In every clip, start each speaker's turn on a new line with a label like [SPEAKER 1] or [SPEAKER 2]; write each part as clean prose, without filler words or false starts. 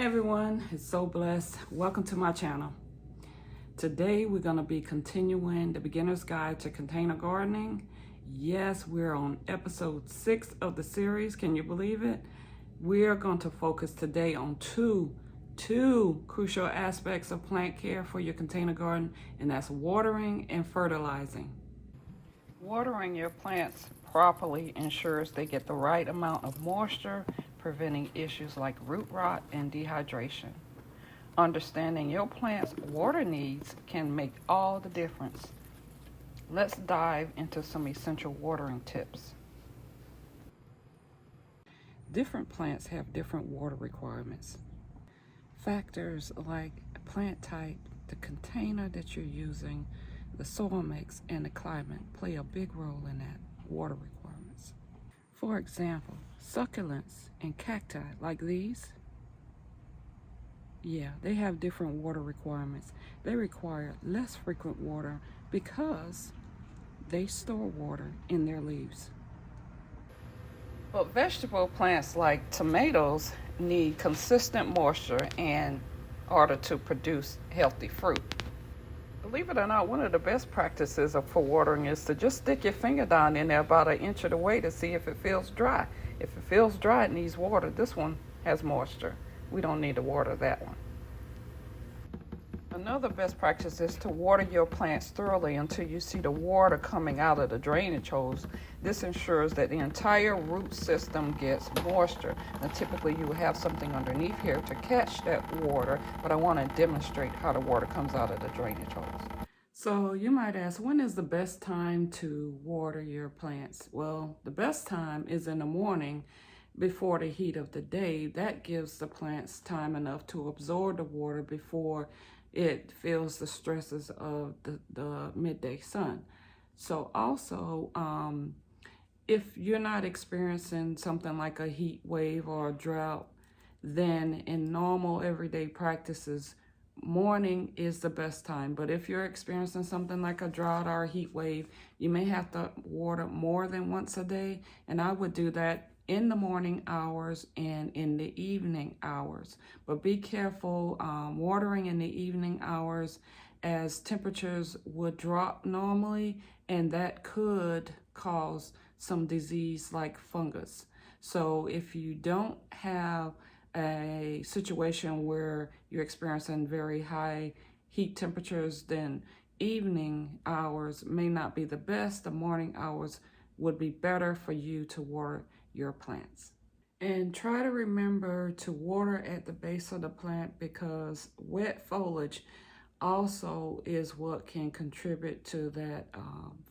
[SPEAKER 1] everyone, it's so blessed. Welcome to my channel. Today we're going to be continuing the beginner's guide to container gardening. Yes, we're on episode 6 of the series. Can you believe it? We're going to focus today on two crucial aspects of plant care for your container garden, and that's watering and fertilizing. Watering your plants properly ensures they get the right amount of moisture, preventing issues like root rot and dehydration. Understanding your plant's water needs can make all the difference. Let's dive into some essential watering tips. Different plants have different water requirements. Factors like plant type, the container that you're using, the soil mix, and the climate play a big role in that water requirements. For example, succulents and cacti like these, they have different water requirements. They require less frequent water because they store water in their leaves. But vegetable plants like tomatoes need consistent moisture in order to produce healthy fruit. Believe it or not, one of the best practices for watering is to just stick your finger down in there about an inch of the way to see if it feels dry. If it feels dry, it needs water. This one has moisture. We don't need to water that one. Another best practice is to water your plants thoroughly until you see the water coming out of the drainage holes. This ensures that the entire root system gets moisture. Now, typically you will have something underneath here to catch that water, but I want to demonstrate how the water comes out of the drainage holes. So you might ask, when is the best time to water your plants? Well, the best time is in the morning before the heat of the day. That gives the plants time enough to absorb the water before it feels the stresses of the midday sun. So also, if you're not experiencing something like a heat wave or a drought, then in normal everyday practices, morning is the best time. But if you're experiencing something like a drought or a heat wave, you may have to water more than once a day, and I would do that in the morning hours and in the evening hours. But be careful watering in the evening hours, as temperatures would drop normally, and that could cause some disease like fungus. So if you don't have a situation where you're experiencing very high heat temperatures, then evening hours may not be the best. The morning hours would be better for you to water your plants. And try to remember to water at the base of the plant, because wet foliage also is what can contribute to that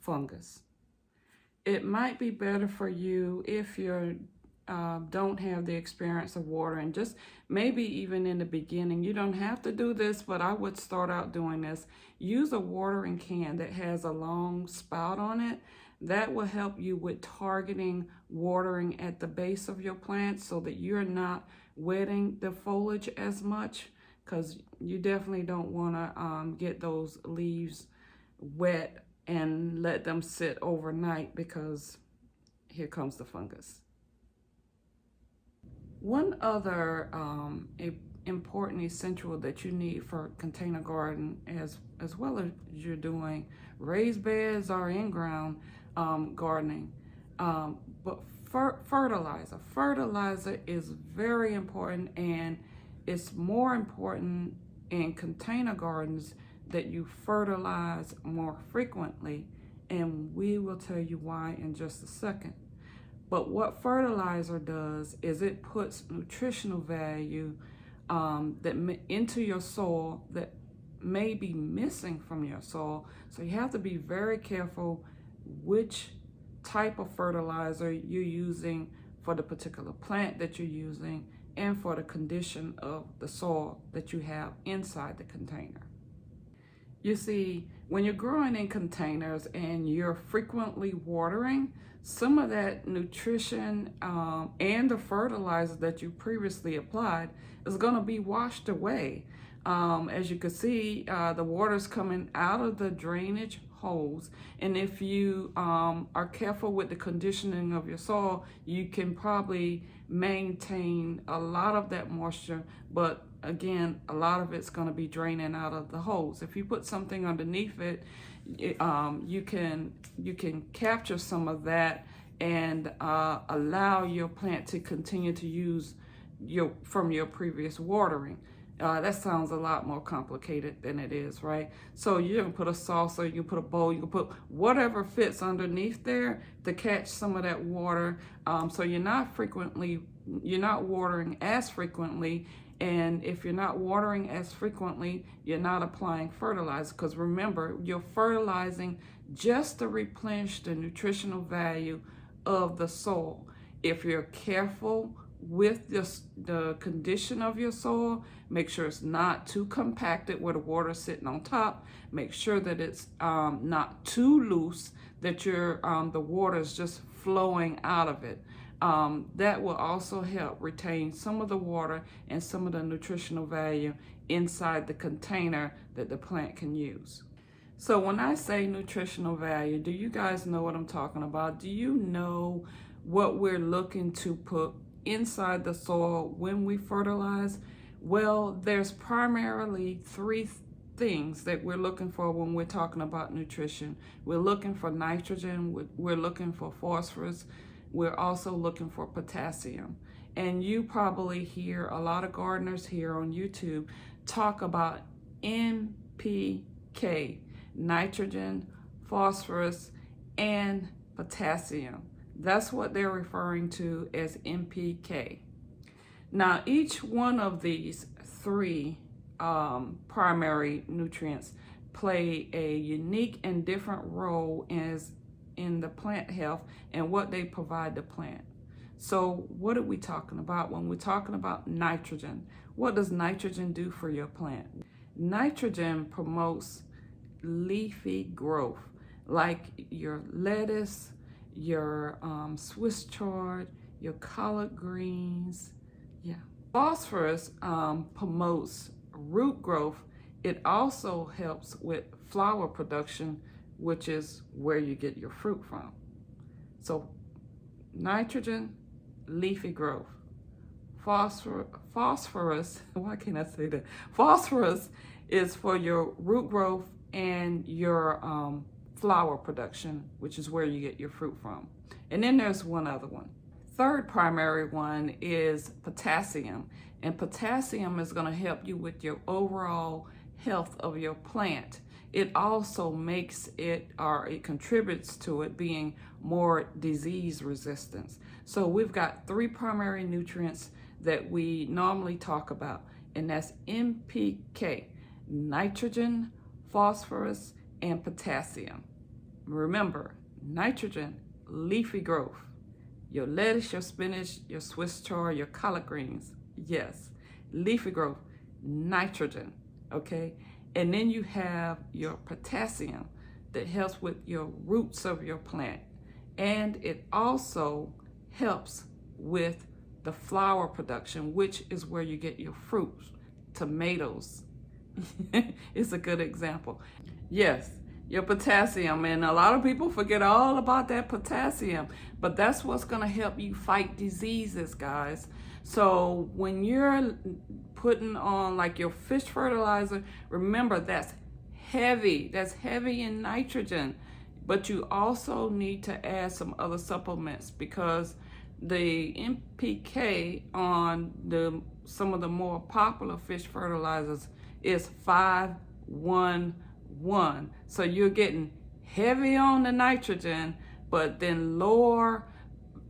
[SPEAKER 1] fungus. It might be better for you if you don't have the experience of watering. Just maybe even in the beginning, you don't have to do this, but I would start out doing this. Use a watering can that has a long spout on it. That will help you with targeting watering at the base of your plant so that you're not wetting the foliage as much, because you definitely don't want to get those leaves wet and let them sit overnight, because here comes the fungus. One other important essential that you need for container garden, as well as you're doing raised beds or in-ground gardening, but fertilizer. Fertilizer is very important, and it's more important in container gardens that you fertilize more frequently, and we will tell you why in just a second. But what fertilizer does is it puts nutritional value into your soil that may be missing from your soil. So you have to be very careful which type of fertilizer you're using for the particular plant that you're using, and for the condition of the soil that you have inside the container. You see, when you're growing in containers and you're frequently watering, some of that nutrition and the fertilizer that you previously applied is going to be washed away. As you can see, the water's coming out of the drainage holes. And if you are careful with the conditioning of your soil, you can probably maintain a lot of that moisture, but again, a lot of it's going to be draining out of the holes. If you put something underneath it, you can capture some of that and allow your plant to continue to use from your previous watering. That sounds a lot more complicated than it is, right? So you can put a saucer, you can put a bowl, you can put whatever fits underneath there to catch some of that water. So you're not watering as frequently. And if you're not watering as frequently, you're not applying fertilizer, because remember, you're fertilizing just to replenish the nutritional value of the soil. If you're careful with the condition of your soil, make sure it's not too compacted where the water is sitting on top. Make sure that it's not too loose, that the water is just flowing out of it. That will also help retain some of the water and some of the nutritional value inside the container that the plant can use. So when I say nutritional value, do you guys know what I'm talking about? Do you know what we're looking to put inside the soil when we fertilize? Well, there's primarily three things that we're looking for when we're talking about nutrition. We're looking for nitrogen, we're looking for phosphorus, we're also looking for potassium. And you probably hear a lot of gardeners here on YouTube talk about NPK, nitrogen, phosphorus, and potassium. That's what they're referring to as NPK. Now, each one of these three primary nutrients play a unique and different role in the plant health and what they provide the plant. So what are we talking about when we're talking about nitrogen? What does nitrogen do for your plant? Nitrogen promotes leafy growth, like your lettuce, your Swiss chard, your collard greens. Yeah. Phosphorus promotes root growth. It also helps with flower production, which is where you get your fruit from. So nitrogen, leafy growth. Phosphorus, why can't I say that? Phosphorus is for your root growth and your flower production, which is where you get your fruit from. And then there's one other one. Third primary one is potassium. And potassium is going to help you with your overall health of your plant. It also makes it, or it contributes to it being more disease resistant. So we've got three primary nutrients that we normally talk about, and that's NPK, nitrogen, phosphorus, and potassium. Remember, nitrogen, leafy growth. Your lettuce, your spinach, your Swiss chard, your collard greens. Yes, leafy growth, nitrogen, okay? And then you have your potassium that helps with your roots of your plant. And it also helps with the flower production, which is where you get your fruits. Tomatoes is a good example. Yes, your potassium, and a lot of people forget all about that potassium, but that's what's going to help you fight diseases, guys. So when you're putting on like your fish fertilizer, remember that's heavy in nitrogen, but you also need to add some other supplements, because the NPK on some of the more popular fish fertilizers is 5-1-1. So you're getting heavy on the nitrogen, but then lower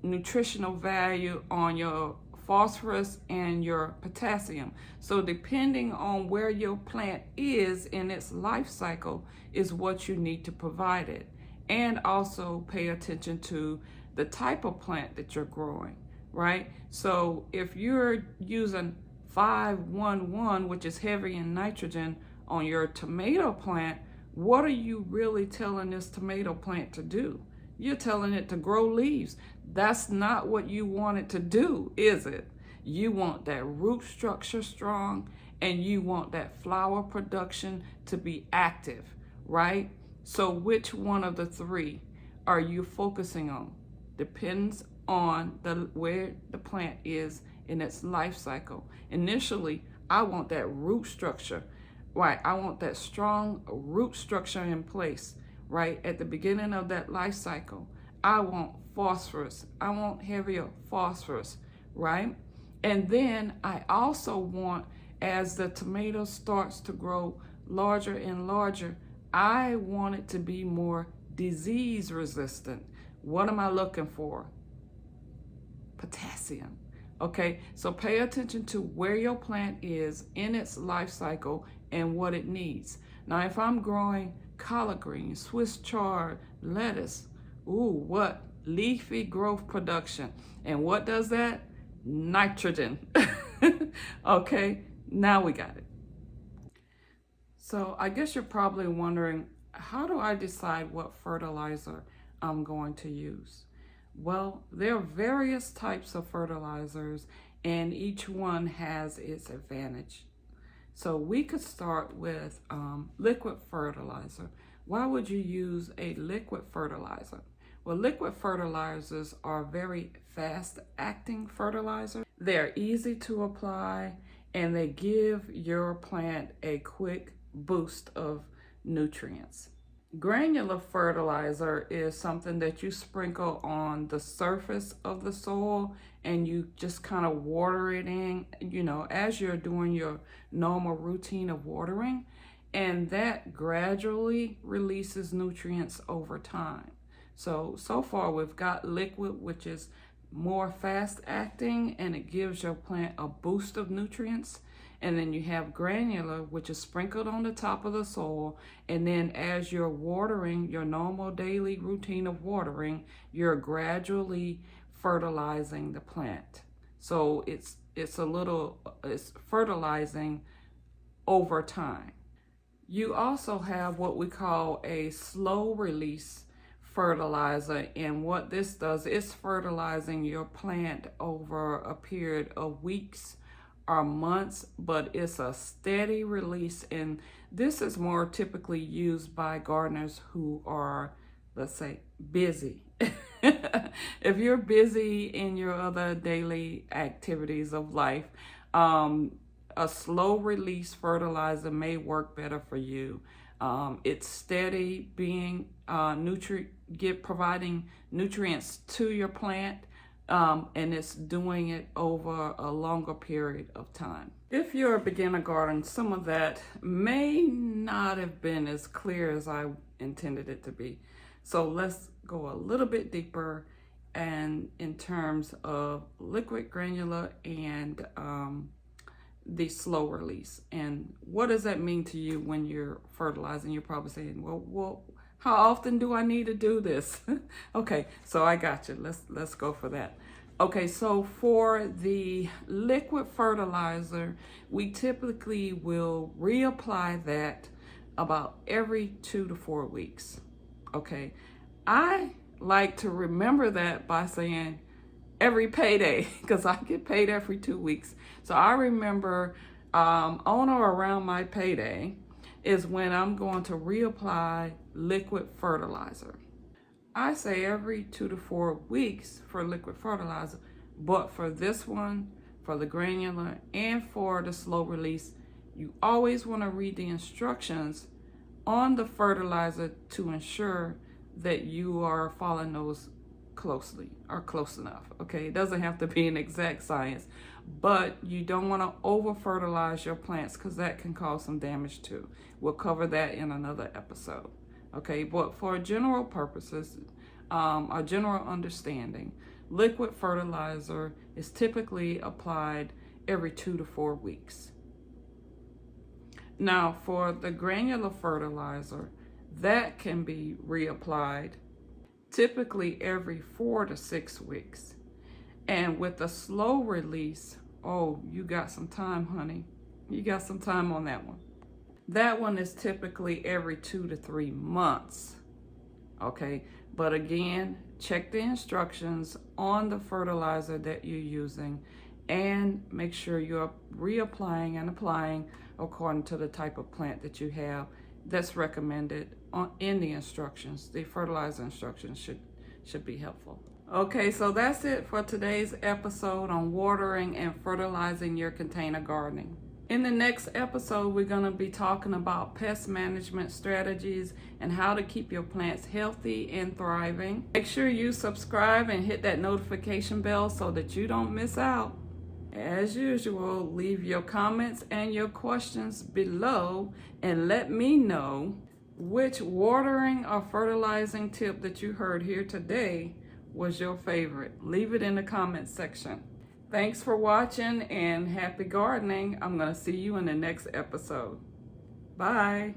[SPEAKER 1] nutritional value on your phosphorus and your potassium. So depending on where your plant is in its life cycle is what you need to provide it. And also pay attention to the type of plant that you're growing, right? So if you're using 5-1-1, which is heavy in nitrogen, on your tomato plant, what are you really telling this tomato plant to do? You're telling it to grow leaves. That's not what you want it to do, is it? You want that root structure strong, and you want that flower production to be active, right? So which one of the three are you focusing on? Depends on where the plant is in its life cycle. Initially, I want that root structure, right? I want that strong root structure in place, right? At the beginning of that life cycle, I want phosphorus. I want heavier phosphorus, right? And then I also want, as the tomato starts to grow larger and larger, I want it to be more disease resistant. What am I looking for? Potassium. Okay, so pay attention to where your plant is in its life cycle and what it needs. Now, if I'm growing collard greens, Swiss chard, lettuce, what? Leafy growth production. And what does that? Nitrogen. Okay, now we got it. So I guess you're probably wondering, how do I decide what fertilizer I'm going to use? Well, there are various types of fertilizers, and each one has its advantage. So we could start with liquid fertilizer. Why would you use a liquid fertilizer? Well, liquid fertilizers are very fast-acting fertilizers. They're easy to apply, and they give your plant a quick boost of nutrients. Granular fertilizer is something that you sprinkle on the surface of the soil, and you just kind of water it in, as you're doing your normal routine of watering, and that gradually releases nutrients over time. So far we've got liquid, which is more fast acting, and it gives your plant a boost of nutrients. And then you have granular, which is sprinkled on the top of the soil. And then as you're watering, your normal daily routine of watering, you're gradually fertilizing the plant. So it's fertilizing over time. You also have what we call a slow release fertilizer. And what this does is fertilizing your plant over a period of weeks or months, but it's a steady release, and this is more typically used by gardeners who are, let's say, busy. If you're busy in your other daily activities of life, a slow release fertilizer may work better for you. It's steady, being providing nutrients to your plant. And it's doing it over a longer period of time. If you're a beginner gardener, some of that may not have been as clear as I intended it to be. So let's go a little bit deeper, and in terms of liquid, granular, and the slow release. And what does that mean to you when you're fertilizing? You're probably saying, well, how often do I need to do this? Okay, so I got you. Let's go for that. Okay, so for the liquid fertilizer, we typically will reapply that about every 2 to 4 weeks. Okay, I like to remember that by saying every payday, because I get paid every 2 weeks. So I remember on or around my payday is when I'm going to reapply liquid fertilizer. I say every 2 to 4 weeks for liquid fertilizer, but for this one, for the granular, and for the slow release, you always want to read the instructions on the fertilizer to ensure that you are following those closely or close enough. Okay, it doesn't have to be an exact science, but you don't want to over fertilize your plants, because that can cause some damage too. We'll cover that in another episode. Okay, but for general purposes, a general understanding, liquid fertilizer is typically applied every 2 to 4 weeks. Now, for the granular fertilizer, that can be reapplied typically every 4 to 6 weeks. And with the slow release, oh, you got some time, honey. You got some time on that one. That one is typically every 2 to 3 months. Okay, but again, check the instructions on the fertilizer that you're using, and make sure you're reapplying and applying according to the type of plant that you have that's recommended in the instructions. The fertilizer instructions should be helpful. Okay, so that's it for today's episode on watering and fertilizing your container gardening. In the next episode, we're going to be talking about pest management strategies and how to keep your plants healthy and thriving. Make sure you subscribe and hit that notification bell so that you don't miss out. As usual, leave your comments and your questions below and let me know which watering or fertilizing tip that you heard here today was your favorite. Leave it in the comments section. Thanks for watching and happy gardening. I'm going to see you in the next episode. Bye.